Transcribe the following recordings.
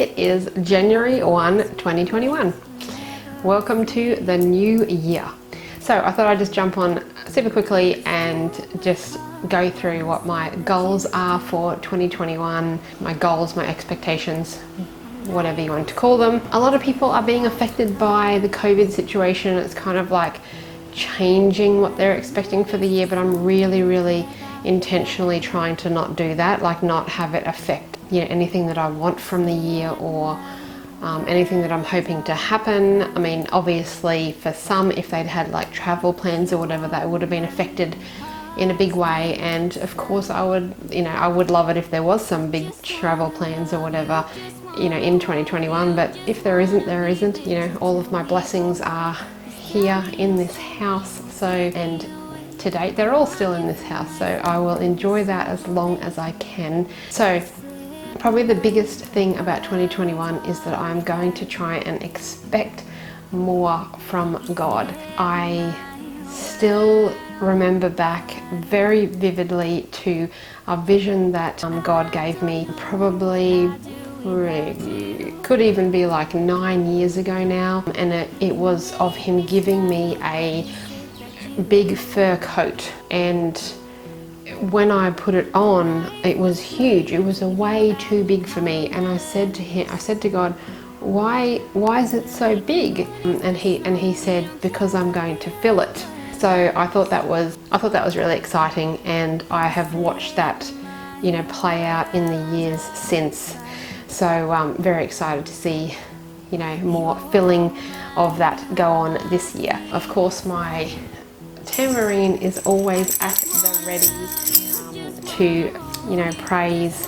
It is January 1, 2021. Welcome to the new year. So I thought I'd just jump on super quickly and just go through what my goals are for 2021, my goals, my expectations, whatever you want to call them. A lot of people are being affected by the COVID situation. It's kind of like changing what they're expecting for the year, but I'm really intentionally trying to not do that, like not have it affect anything that I want from the year or anything that I'm hoping to happen. I mean, obviously for some, if they'd had like travel plans or whatever, that would have been affected in a big way. And of course I would love it if there was some big travel plans or whatever, in 2021. But if there isn't, there isn't. All of my blessings are here in this house. And to date, they're all still in this house. So I will enjoy that as long as I can. So probably the biggest thing about 2021 is that I'm going to try and expect more from God. I still remember back very vividly to a vision that God gave me probably could even be like 9 years ago now, and it was of him giving me a big fur coat, and when I put it on, it was huge. It was way too big for me, and I said to God, why is it so big? And he said, because I'm going to fill it. So I thought that was really exciting, and I have watched that play out in the years since. So I'm very excited to see more filling of that go on this year. Of course, my tambourine is always at the ready to praise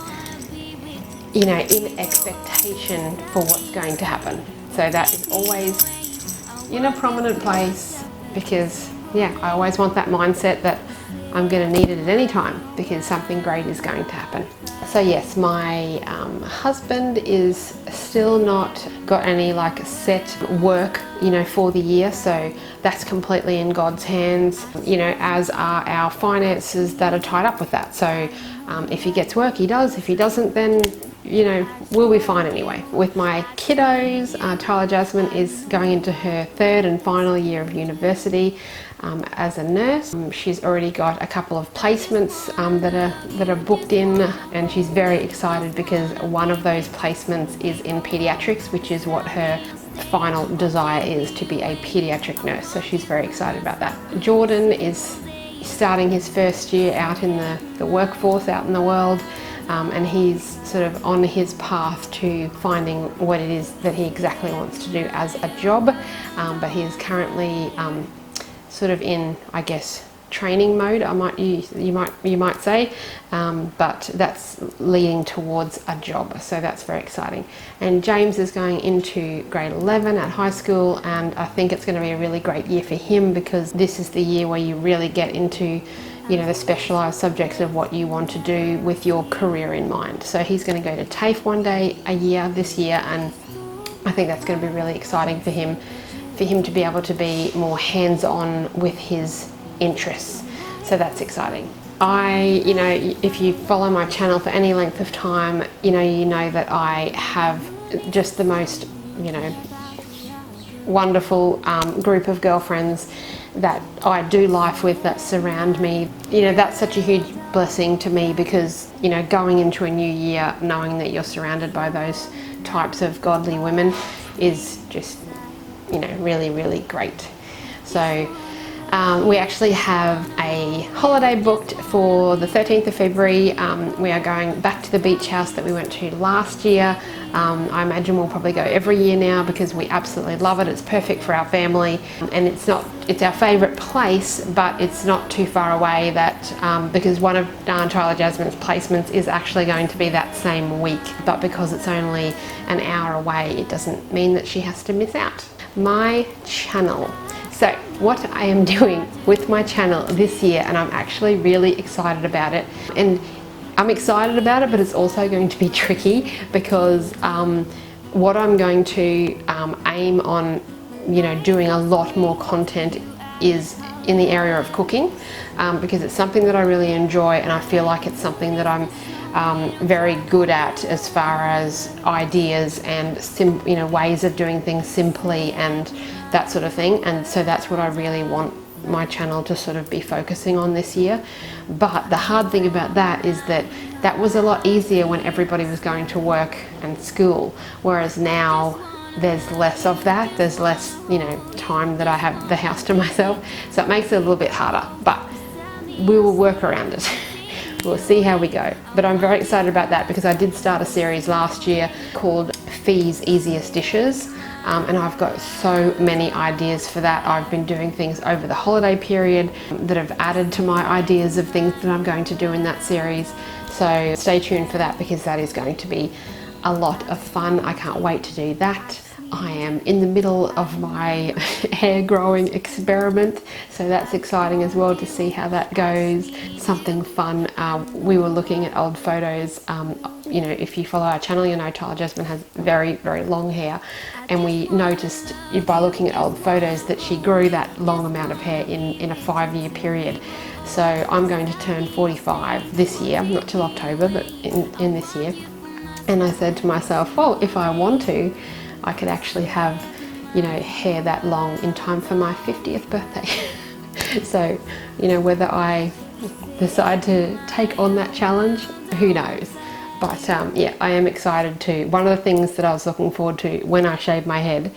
in expectation for what's going to happen. So that is always in a prominent place, because I always want that mindset that I'm going to need it at any time because something great is going to happen. So yes, my husband is still not got any like set work for the year, so that's completely in God's hands, as are our finances that are tied up with that. So if he gets work, he does. If he doesn't, then we'll be fine anyway. With my kiddos, Tyler Jasmine is going into her third and final year of university as a nurse. She's already got a couple of placements that are booked in, and she's very excited because one of those placements is in pediatrics, which is what her final desire is, to be a pediatric nurse. So she's very excited about that. Jordan is starting his first year out in the workforce, out in the world. And he's sort of on his path to finding what it is that he exactly wants to do as a job, but he is currently sort of in, I guess, training mode. You might say, but that's leading towards a job, so that's very exciting. And James is going into grade 11 at high school, and I think it's going to be a really great year for him, because this is the year where you really get into the specialised subjects of what you want to do with your career in mind. So he's going to go to TAFE one day a year this year, and I think that's going to be really exciting for him to be able to be more hands-on with his interests. So that's exciting. If you follow my channel for any length of time, you know that I have just the most, wonderful group of girlfriends that I do life with, that surround me. That's such a huge blessing to me, because going into a new year knowing that you're surrounded by those types of godly women is just really great. So we actually have a holiday booked for the 13th of February. We are going back to the beach house that we went to last year. I imagine we'll probably go every year now because we absolutely love it. It's perfect for our family, and it's our favourite place, but it's not too far away, because one of Tyler Jasmine's placements is actually going to be that same week, but because it's only an hour away, it doesn't mean that she has to miss out. My channel. So what I am doing with my channel this year, and I'm actually really excited about it, and I'm excited about it, but it's also going to be tricky, because what I'm going to aim on, doing a lot more content is in the area of cooking, because it's something that I really enjoy, and I feel like it's something that I'm very good at as far as ideas and ways of doing things simply and that sort of thing. And so that's what I really want my channel to sort of be focusing on this year. But the hard thing about that is that that was a lot easier when everybody was going to work and school, whereas now there's less of that. There's less, time that I have the house to myself, so it makes it a little bit harder, but we will work around it. We'll see how we go. But I'm very excited about that because I did start a series last year called Fee's Easiest Dishes, and I've got so many ideas for that. I've been doing things over the holiday period that have added to my ideas of things that I'm going to do in that series. So stay tuned for that because that is going to be a lot of fun. I can't wait to do that. I am in the middle of my hair growing experiment, so that's exciting as well to see how that goes. Something fun. We were looking at old photos. If you follow our channel, you know Tyler Jasmine has very, very long hair, and we noticed by looking at old photos that she grew that long amount of hair in a 5-year period. So I'm going to turn 45 this year, not till October, but in this year. And I said to myself, well, if I want to, I could actually have, hair that long in time for my 50th birthday. So, whether I decide to take on that challenge, who knows? But yeah, I am excited too. One of the things that I was looking forward to when I shave my head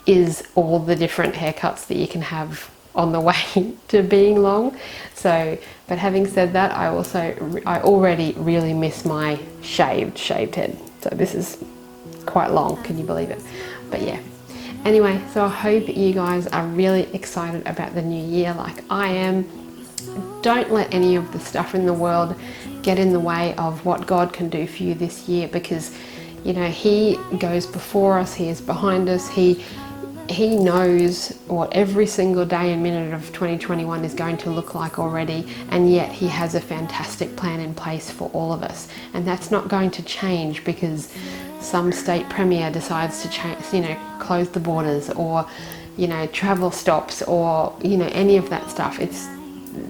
is all the different haircuts that you can have on the way to being long. So, but having said that, I already really miss my shaved head. So this is quite long, can you believe it? But yeah, anyway, so I hope you guys are really excited about the new year like I am. Don't let any of the stuff in the world get in the way of what God can do for you this year, because He goes before us, He is behind us, He knows what every single day and minute of 2021 is going to look like already, and yet He has a fantastic plan in place for all of us, and that's not going to change because some state premier decides to close the borders, or travel stops, or any of that stuff.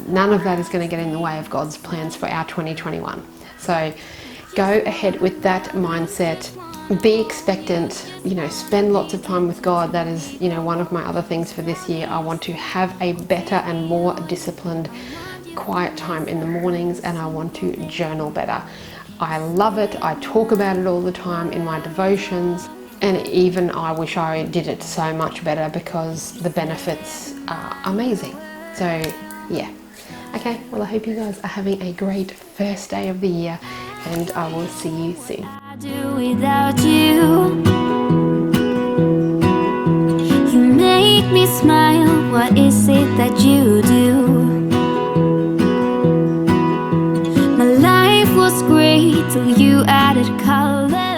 None of that is going to get in the way of God's plans for our 2021. So go ahead with that mindset. Be expectant, spend lots of time with God. That is, one of my other things for this year. I want to have a better and more disciplined quiet time in the mornings, and I want to journal better. I love it. I talk about it all the time in my devotions, and even I wish I did it so much better because the benefits are amazing. So yeah. Okay, well I hope you guys are having a great first day of the year, and I will see you soon. Do without you. You make me smile. What is it that you do? My life was great till you added color.